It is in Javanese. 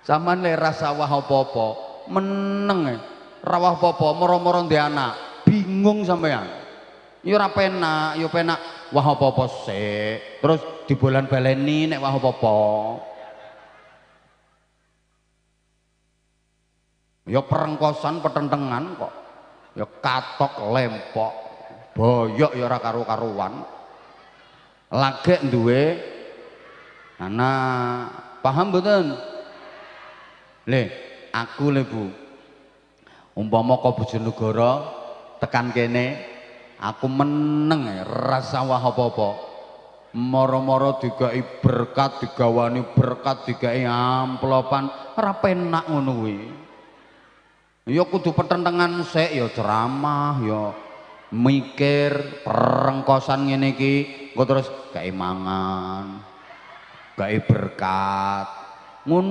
Sampeyan lek rasa wah apa-apa, meneng rawah apa-apa, moro-moro ndek anak, bingung sampean. Ya ora penak, ya penak wah apa-apa sik, terus dibolan-baleni nek wah apa-apa. Ya perengkosan petentengan kok. Ya katok lempok, boyok ya ora karu-karuan. Lagek duwe anak, paham mboten? Le, aku le Bu, umpama kok Bojonegoro tekan kene, aku meneng rasa wah apa-apa. Moro-moro digawe berkat, digawani berkat, digawe amplopan, ora penak ngono kuwi. Ya kudu petentengan sik, ya ceramah, ya mikir perengkosan ngene iki, engko terus gawe mangan, gawe berkat. Ngono